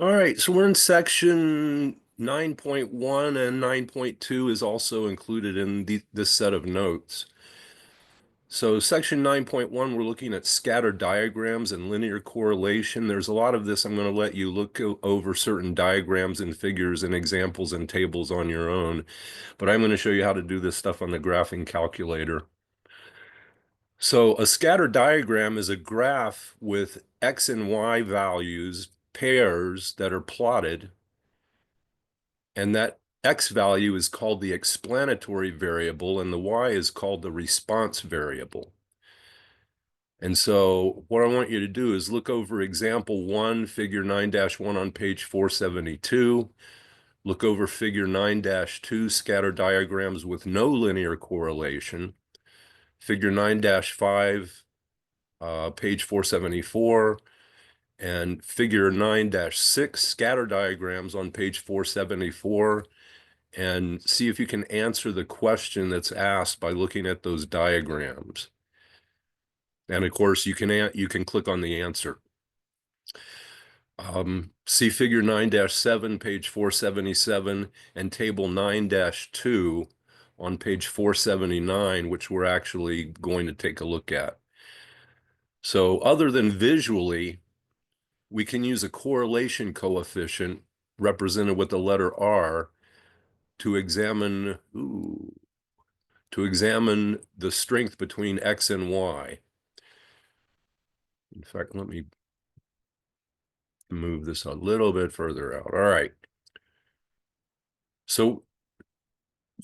All right, so we're in section 9.1 and 9.2 is also included in this set of notes. So section 9.1, we're looking at scatter diagrams and linear correlation. There's a lot of this. I'm going to let you look over certain diagrams and figures and examples and tables on your own, but I'm going to show you how to do this stuff on the graphing calculator. So a scatter diagram is a graph with X and Y values, pairs that are plotted, and that X value is called the explanatory variable and the Y is called the response variable. And so what I want you to do is look over example 1, figure 9-1 on page 472. Look over figure 9-2, scatter diagrams with no linear correlation. Figure 9-5, page 474. And figure 9-6, scatter diagrams on page 474. And see if you can answer the question that's asked by looking at those diagrams. And of course, you can click on the answer. See figure 9-7, page 477, and table 9-2 on page 479, which we're actually going to take a look at. So other than visually, we can use a correlation coefficient represented with the letter R to examine the strength between X and Y. In fact, let me move this a little bit further out. All right. So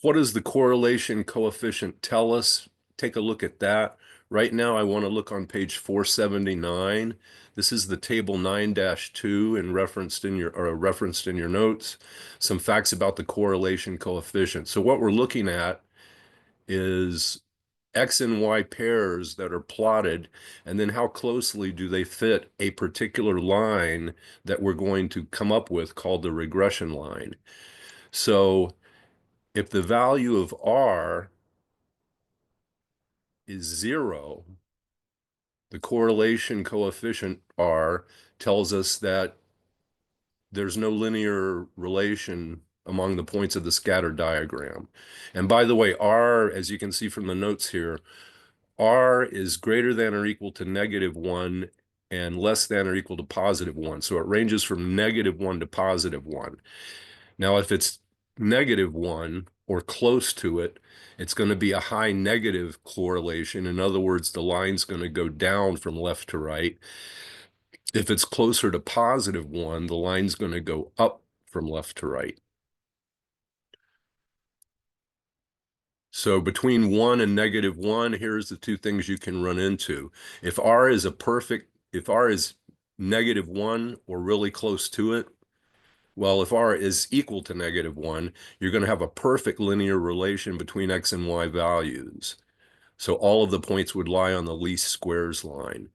what does the correlation coefficient tell us? Take a look at that. Right now, I want to look on page 479. This is the table 9-2 and referenced in your notes. Some facts about the correlation coefficient. So what we're looking at is X and Y pairs that are plotted, and then how closely do they fit a particular line that we're going to come up with called the regression line. So if the value of R is 0, the correlation coefficient R tells us that there's no linear relation among the points of the scatter diagram. And by the way, R, as you can see from the notes here, R is greater than or equal to -1 and less than or equal to +1. So it ranges from -1 to +1. Now, if it's -1 or close to it, it's going to be a high negative correlation. In other words, the line's going to go down from left to right. If it's closer to +1, the line's going to go up from left to right. So between 1 and -1, here's the two things you can run into. If R is -1 or really close to it, well, if R is equal to -1, you're going to have a perfect linear relation between X and Y values. So all of the points would lie on the least squares line.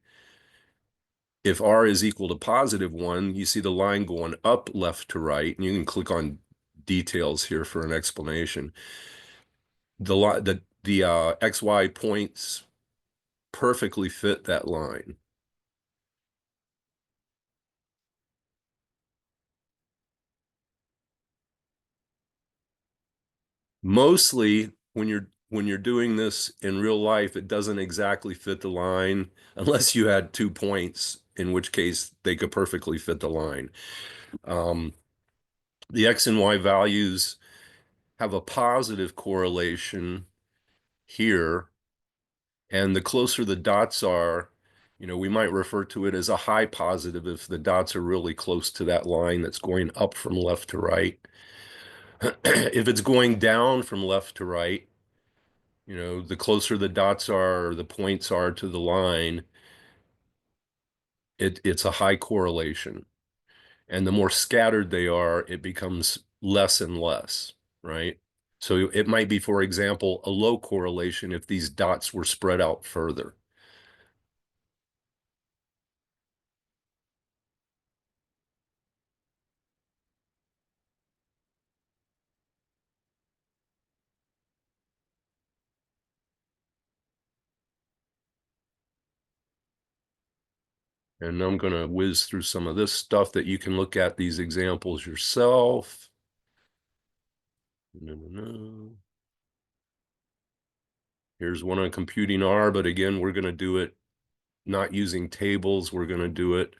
If R is equal to +1, you see the line going up left to right, and you can click on details here for an explanation. The XY points perfectly fit that line. Mostly when you're doing this in real life, it doesn't exactly fit the line unless you had 2 points, in which case they could perfectly fit the line. The X and Y values have a positive correlation here, and the closer the dots are, we might refer to it as a high positive if the dots are really close to that line that's going up from left to right. If it's going down from left to right, the closer the dots are, or the points are to the line, it's a high correlation. And the more scattered they are, it becomes less and less, right? So it might be, for example, a low correlation if these dots were spread out further. And I'm going to whiz through some of this stuff that you can look at these examples yourself. Here's one on computing R, but again, we're going to do it not using tables. We're going to do it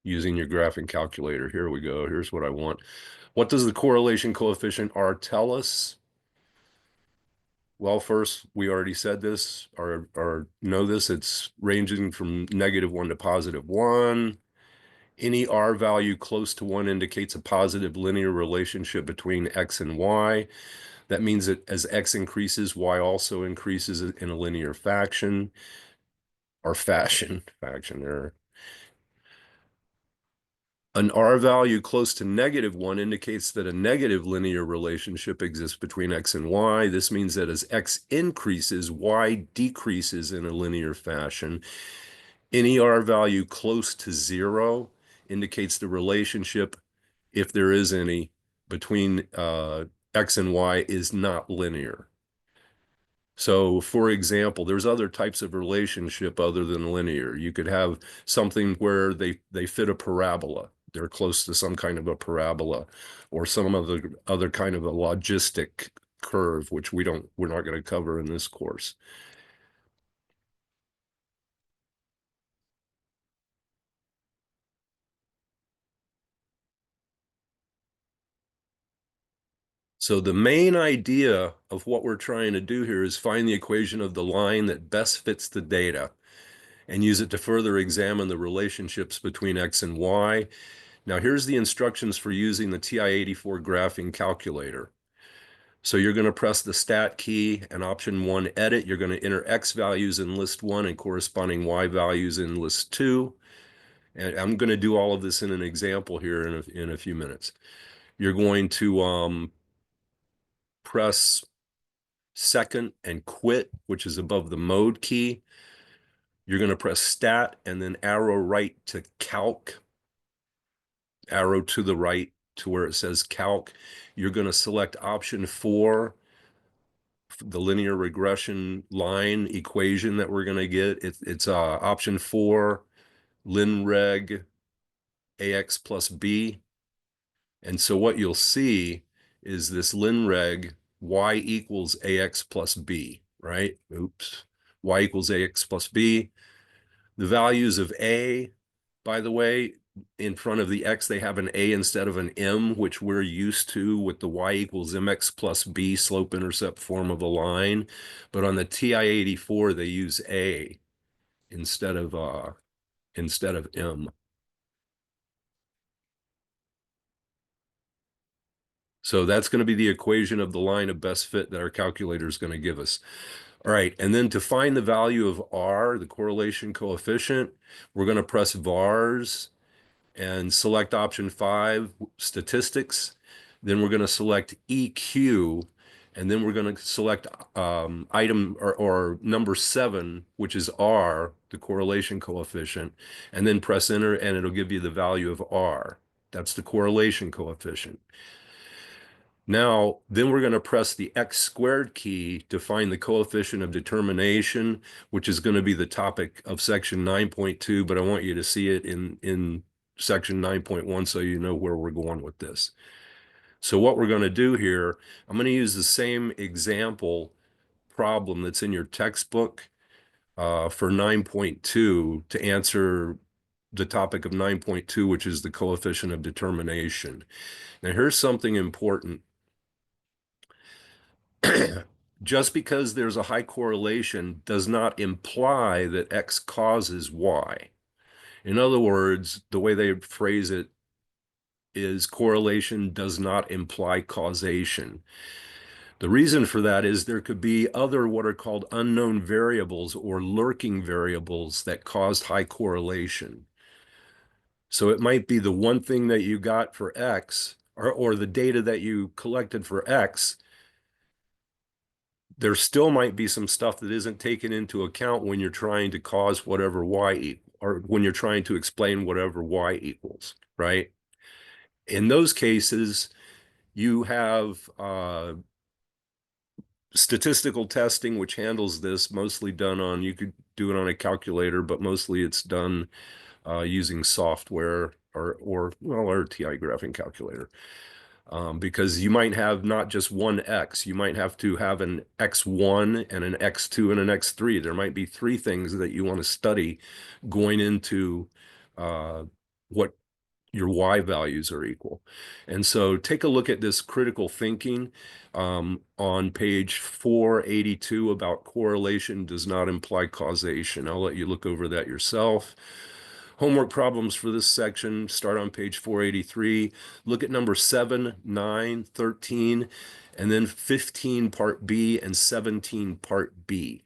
using your graphing calculator. Here we go. Here's what I want. What does the correlation coefficient R tell us? Well, first, we already said this or know this. It's ranging from -1 to +1. Any R value close to 1 indicates a positive linear relationship between X and Y. That means that as X increases, Y also increases in a linear faction or faction error. An R value close to -1 indicates that a negative linear relationship exists between X and Y. This means that as X increases, Y decreases in a linear fashion. Any R value close to 0 indicates the relationship, if there is any, between X and Y is not linear. So, for example, there's other types of relationship other than linear. You could have something where they fit a parabola. They're close to some kind of a parabola, or some other kind of a logistic curve, which we're not going to cover in this course. So the main idea of what we're trying to do here is find the equation of the line that best fits the data and use it to further examine the relationships between X and Y. Now here's the instructions for using the TI-84 graphing calculator. So you're going to press the stat key and option 1 edit. You're going to enter X values in list 1 and corresponding Y values in list 2. And I'm going to do all of this in an example here in a few minutes. You're going to press second and quit, which is above the mode key. You're going to press stat and then arrow right to calc, arrow to the right to where it says calc. You're going to select option 4, the linear regression line equation that we're going to get. It's option 4, linreg ax plus b. And so what you'll see is this linreg y equals ax plus b, right? Oops. Y equals ax plus b. The values of a, by the way, in front of the x, they have an a instead of an m, which we're used to with the y equals mx plus b slope-intercept form of a line. But on the TI-84, they use a instead of m. So that's going to be the equation of the line of best fit that our calculator is going to give us. All right, and then to find the value of R, the correlation coefficient, we're going to press vars and select option 5, statistics. Then we're going to select EQ, and then we're going to select item or number 7, which is R, the correlation coefficient, and then press enter, and it'll give you the value of R. That's the correlation coefficient. Now, then we're going to press the X squared key to find the coefficient of determination, which is going to be the topic of section 9.2, but I want you to see it in section 9.1 so you know where we're going with this. So what we're going to do here, I'm going to use the same example problem that's in your textbook for 9.2 to answer the topic of 9.2, which is the coefficient of determination. Now, here's something important. Just because there's a high correlation does not imply that X causes Y. In other words, the way they phrase it is correlation does not imply causation. The reason for that is there could be other what are called unknown variables or lurking variables that caused high correlation. So it might be the one thing that you got for X or the data that you collected for X. There still might be some stuff that isn't taken into account when you're trying to cause whatever Y or when you're trying to explain whatever Y equals, right? In those cases, you have statistical testing, which handles this, mostly done on, you could do it on a calculator, but mostly it's done using software or well, RTI graphing calculator. Because you might have not just one X, you might have to have an X1 and an X2 and an X3. There might be three things that you want to study going into what your Y values are equal. And so take a look at this critical thinking on page 482 about correlation does not imply causation. I'll let you look over that yourself. Homework problems for this section start on page 483. Look at number 7, 9, 13, and then 15 part B and 17 part B.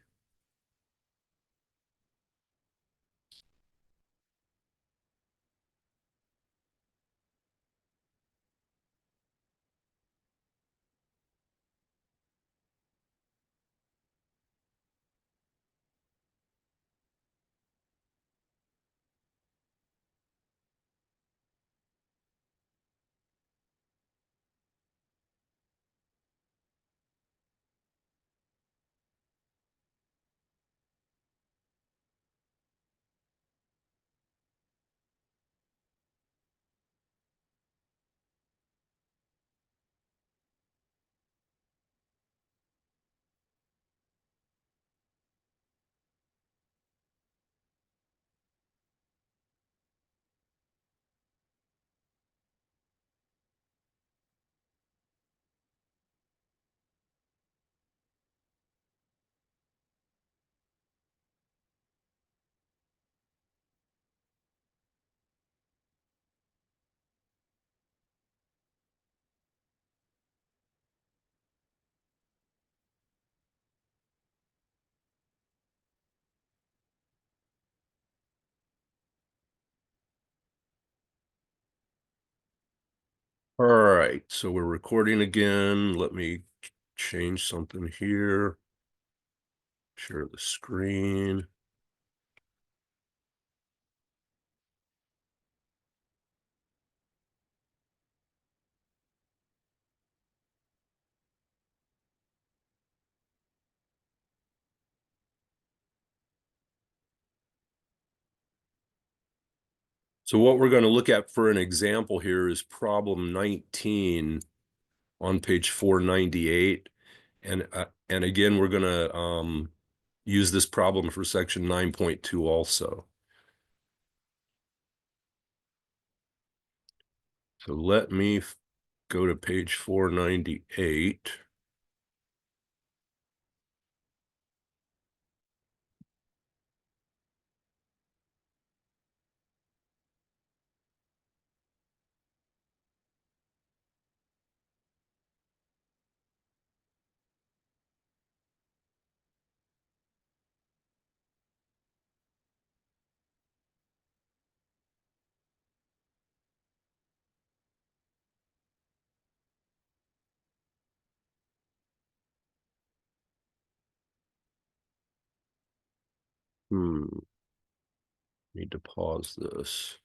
All right, so we're recording again. Let me change something here. Share the screen. So what we're going to look at for an example here is problem 19 on page 498. And again, we're going to use this problem for section 9.2 also. So let me go to page 498. Need to pause this.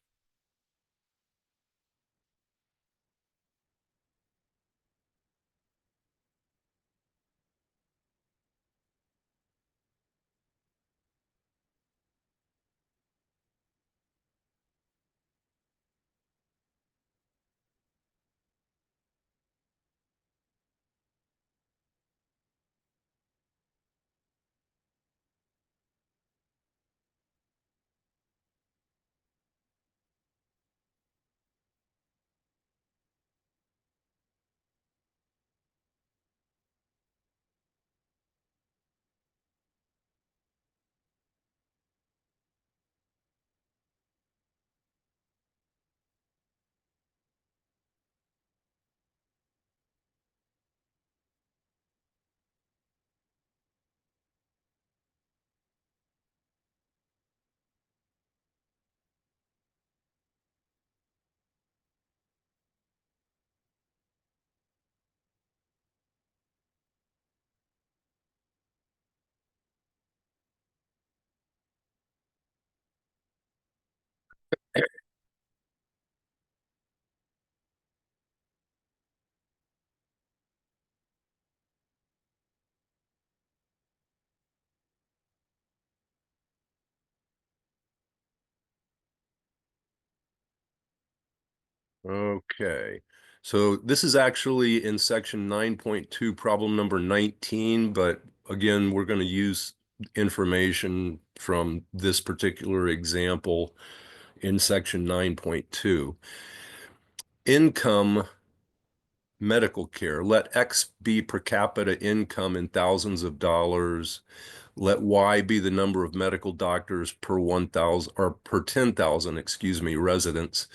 Okay. So this is actually in section 9.2, problem number 19, but again, we're going to use information from this particular example in section 9.2. Income medical care. Let X be per capita income in thousands of dollars. Let Y be the number of medical doctors per 1,000 or per 10,000, excuse me, residents.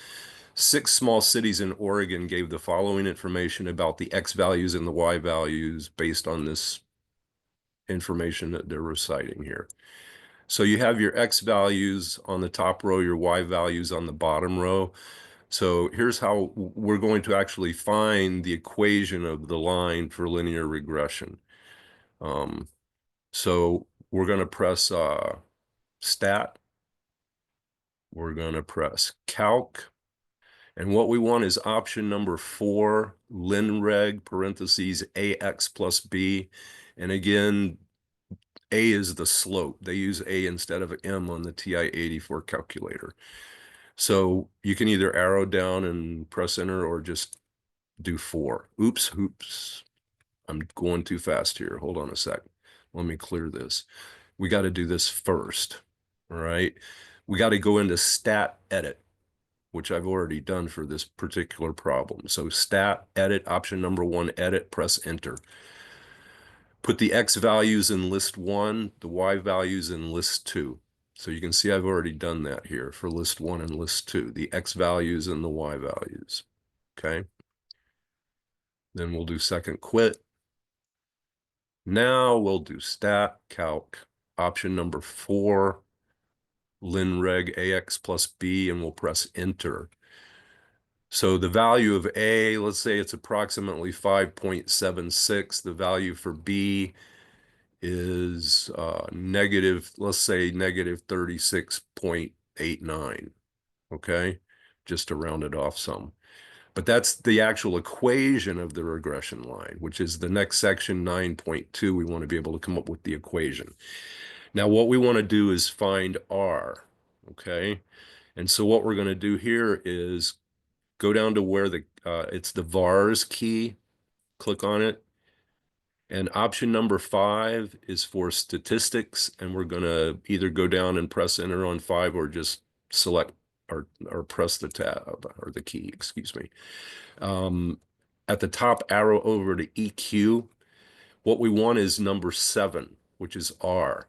6 small cities in Oregon gave the following information about the X values and the Y values based on this information that they're reciting here. So you have your X values on the top row, your Y values on the bottom row. So here's how we're going to actually find the equation of the line for linear regression. So we're going to press stat. We're going to press calc. And what we want is option number 4, linreg, parentheses, AX plus B. And again, A is the slope. They use A instead of M on the TI-84 calculator. So you can either arrow down and press enter or just do 4. Oops. I'm going too fast here. Hold on a sec. Let me clear this. We got to do this first. All right. We got to go into stat edit, which I've already done for this particular problem. So stat, edit, option number 1, edit, press enter. Put the X values in list 1, the Y values in list 2. So you can see I've already done that here for list 1 and list 2, the X values and the Y values. Okay. Then we'll do second quit. Now we'll do stat, calc, option number 4, linreg, AX plus B, and we'll press enter. So the value of A, let's say it's approximately 5.76. The value for B is negative, let's say negative 36.89. Okay, just to round it off some. But that's the actual equation of the regression line, which is the next section, 9.2. We want to be able to come up with the equation. Now, what we want to do is find R, okay? And so what we're going to do here is go down to where it's the vars key, click on it. And option number 5 is for statistics. And we're going to either go down and press enter on 5 or just select or press the tab or the key, excuse me. At the top arrow over to EQ, what we want is number 7, which is R,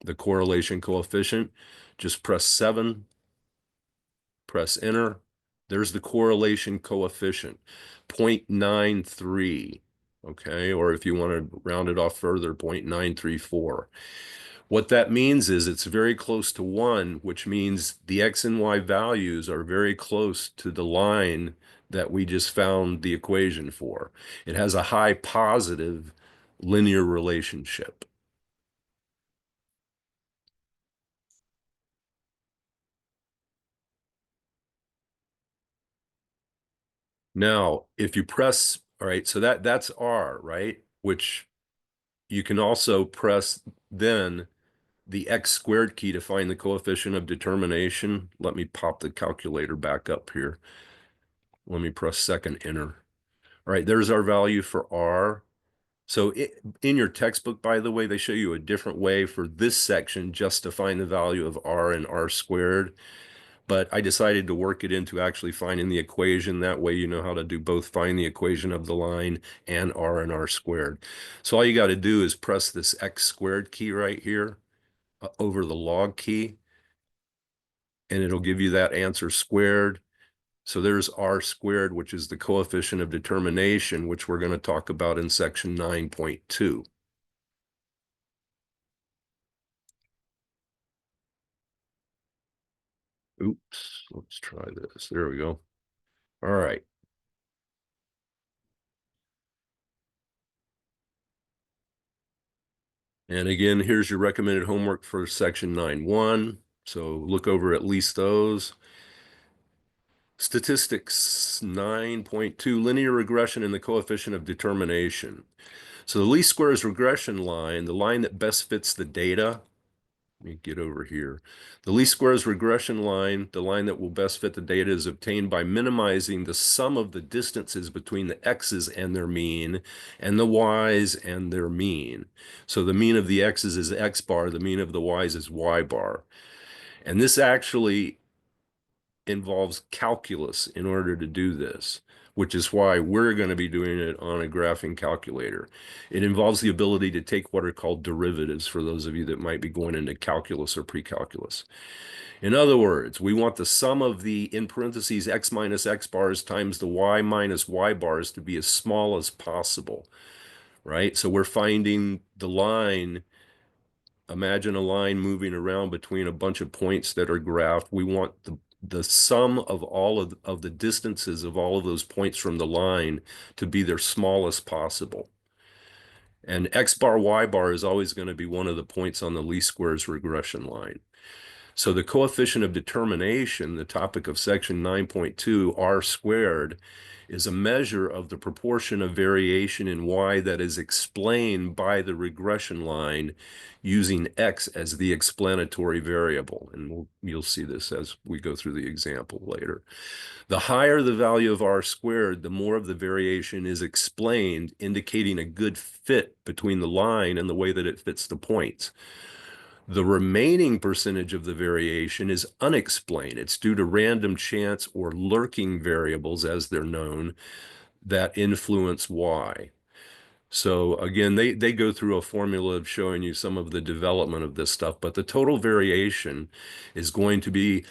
the correlation coefficient. Just press 7, press enter. There's the correlation coefficient, 0.93, okay? Or if you want to round it off further, 0.934. What that means is it's very close to 1, which means the X and Y values are very close to the line that we just found the equation for. It has a high positive linear relationship. Now, if you press, all right, so that's R, right? Which you can also press then the X squared key to find the coefficient of determination. Let me pop the calculator back up here. Let me press second enter. All right, there's our value for R. So in your textbook, by the way, they show you a different way for this section just to find the value of R and R squared. But I decided to work it into actually finding the equation. That way you know how to do both find the equation of the line and R squared. So all you got to do is press this X squared key right here over the log key, and it'll give you that answer squared. So there's R squared, which is the coefficient of determination, which we're going to talk about in section 9.2. Oops, let's try this. There we go. All right. And again, here's your recommended homework for section 9.1. So look over at least those. Statistics 9.2, linear regression and the coefficient of determination. So the least squares regression line, the line that best fits the data, Let me get over here. The least squares regression line, the line that will best fit the data, is obtained by minimizing the sum of the distances between the x's and their mean and the y's and their mean. So the mean of the x's is x bar, the mean of the y's is y bar. And this actually involves calculus in order to do this, which is why we're going to be doing it on a graphing calculator. It involves the ability to take what are called derivatives for those of you that might be going into calculus or pre-calculus. In other words, we want the sum of the, in parentheses, x minus x bars times the y minus y bars to be as small as possible, right? So we're finding the line. Imagine a line moving around between a bunch of points that are graphed. We want the sum of all of the distances of all of those points from the line to be their smallest possible. And x bar, y bar is always going to be one of the points on the least squares regression line. So the coefficient of determination, the topic of section 9.2, r squared, is a measure of the proportion of variation in y that is explained by the regression line using x as the explanatory variable. And you'll see this as we go through the example later. The higher the value of r squared, the more of the variation is explained, indicating a good fit between the line and the way that it fits the points. The remaining percentage of the variation is unexplained. It's due to random chance or lurking variables, as they're known, that influence y. So again, they go through a formula of showing you some of the development of this stuff, but the total variation is going to be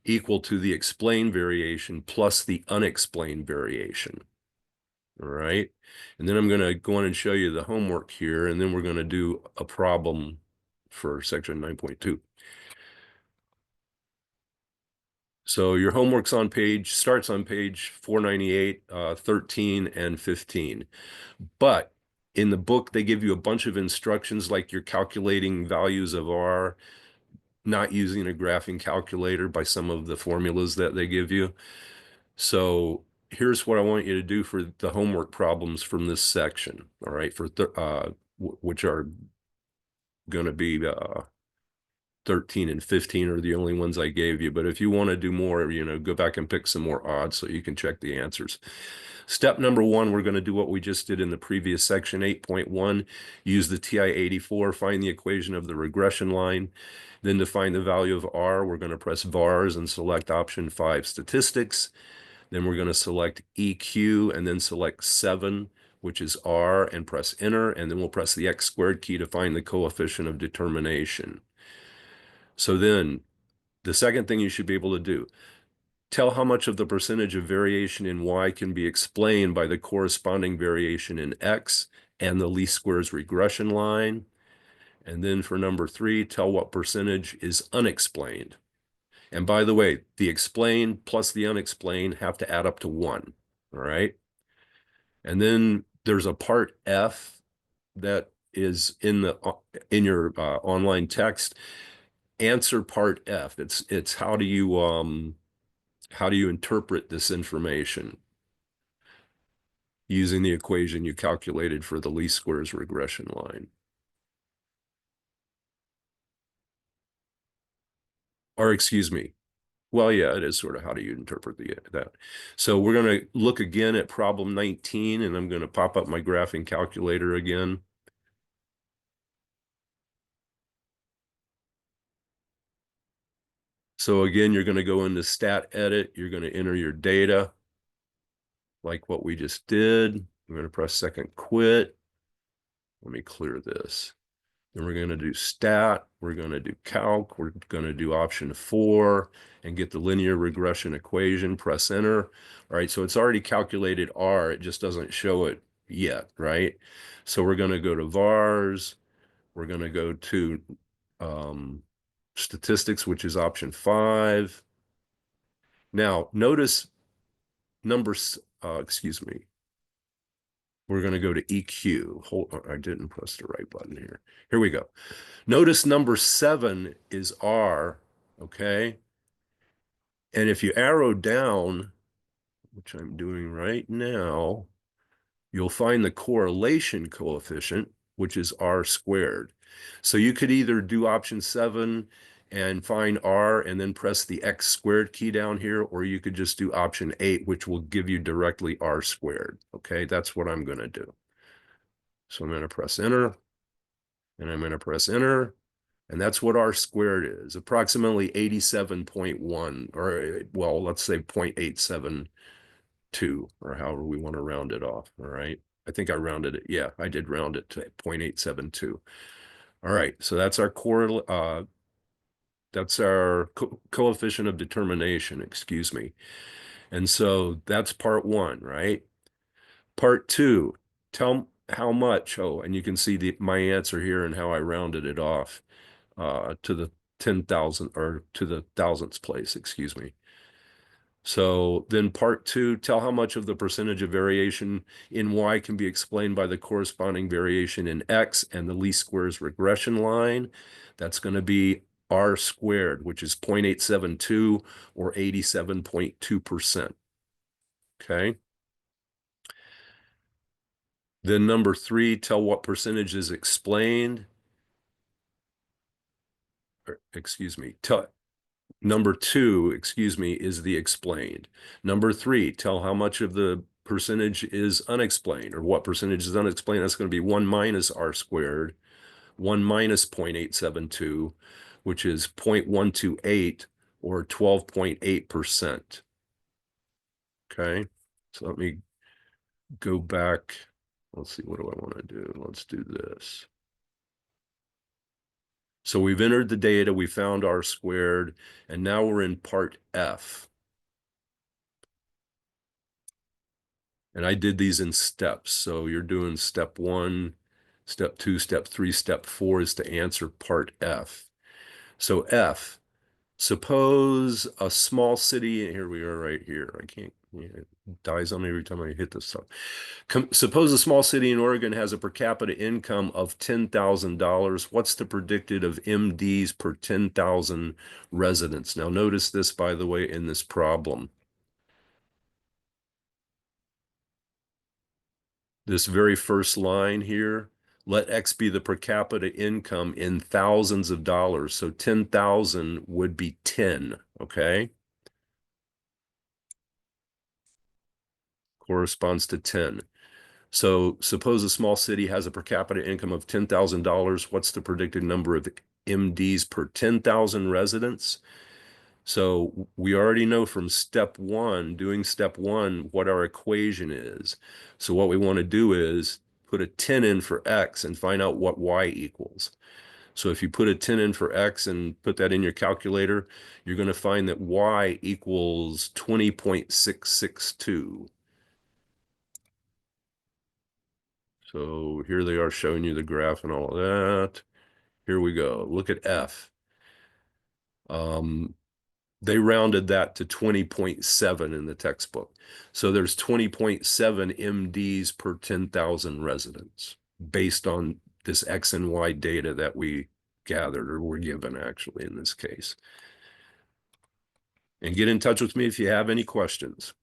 equal to the explained variation plus the unexplained variation. All right. And then I'm going to go on and show you the homework here, and then we're going to do a problem for section 9.2. So your homework's starts on page 498, 13, and 15. But in the book, they give you a bunch of instructions, like you're calculating values of R, not using a graphing calculator by some of the formulas that they give you. So here's what I want you to do for the homework problems from this section, all right, which are going to be 13 and 15 are the only ones I gave you. But if you want to do more, go back and pick some more odds so you can check the answers. Step number 1, we're going to do what we just did in the previous section, 8.1. Use the TI-84, find the equation of the regression line. Then to find the value of R, we're going to press VARS and select option 5, statistics. Then we're going to select EQ and then select 7, which is R, and press enter. And then we'll press the X squared key to find the coefficient of determination. So then the second thing you should be able to do, tell how much of the percentage of variation in y can be explained by the corresponding variation in x and the least squares regression line. And then for number 3, tell what percentage is unexplained. And by the way, the explained plus the unexplained have to add up to 1, all right? And then there's a part F that is in your online text. Answer part F. It's how do you interpret this information using the equation you calculated for the least squares regression line? Or excuse me. Well, yeah, it is sort of how do you interpret that. So we're going to look again at problem 19, and I'm going to pop up my graphing calculator again. So again, you're going to go into stat edit. You're going to enter your data like what we just did. I'm going to press second quit. Let me clear this. Then we're going to do stat. We're going to do calc. We're going to do option 4 and get the linear regression equation. Press enter. All right, so it's already calculated R. It just doesn't show it yet, right? So we're going to go to VARS. We're going to go to statistics, which is option 5. Now, notice excuse me. We're going to go to EQ. Hold on, I didn't press the right button here. Here we go. Notice number 7 is R, okay? And if you arrow down, which I'm doing right now, you'll find the correlation coefficient, which is R squared. So you could either do option 7 and find R and then press the X squared key down here, or you could just do option 8, which will give you directly R squared. Okay, that's what I'm going to do. So I'm going to press enter, and I'm going to press enter, and that's what R squared is, approximately 87.1, or well, let's say 0.872, or however we want to round it off. All right, I think I rounded it. Yeah, I did round it to 0.872. All right, so that's our coefficient of determination, excuse me. And so that's part 1, right? Part 2, tell how much. Oh, and you can see my answer here and how I rounded it off to the 10,000 or to the thousandths place, excuse me. So then part 2, tell how much of the percentage of variation in Y can be explained by the corresponding variation in X and the least squares regression line. That's going to be R squared, which is 0.872 or 87.2%. Okay. Then number 3, tell what percentage is explained. Or, excuse me, number 2, excuse me, is the explained. Number 3, tell how much of the percentage is unexplained, or what percentage is unexplained. That's going to be 1 minus R squared, 1 minus 0.872, which is 0.128 or 12.8%. Okay, so let me go back. Let's see, what do I want to do? Let's do this. So we've entered the data, we found R squared, and now we're in part F. And I did these in steps. So you're doing step 1, step 2, step 3, step 4 is to answer part F. So F, suppose a small city, and here we are right here. I can't, it dies on me every time I hit this stuff. Suppose a small city in Oregon has a per capita income of $10,000. What's the predicted of MDs per 10,000 residents? Now notice this, by the way, in this problem. This very first line here, let X be the per capita income in thousands of dollars. So 10,000 would be 10, okay? Corresponds to 10. So suppose a small city has a per capita income of $10,000. What's the predicted number of MDs per 10,000 residents? So we already know from step 1, doing step 1, what our equation is. So what we want to do is put a 10 in for X and find out what Y equals. So if you put a 10 in for X and put that in your calculator, you're going to find that Y equals 20.662. So here they are showing you the graph and all of that. Here we go. Look at F. They rounded that to 20.7 in the textbook. So there's 20.7 MDs per 10,000 residents based on this X and Y data that we gathered, or were given actually in this case. And get in touch with me if you have any questions.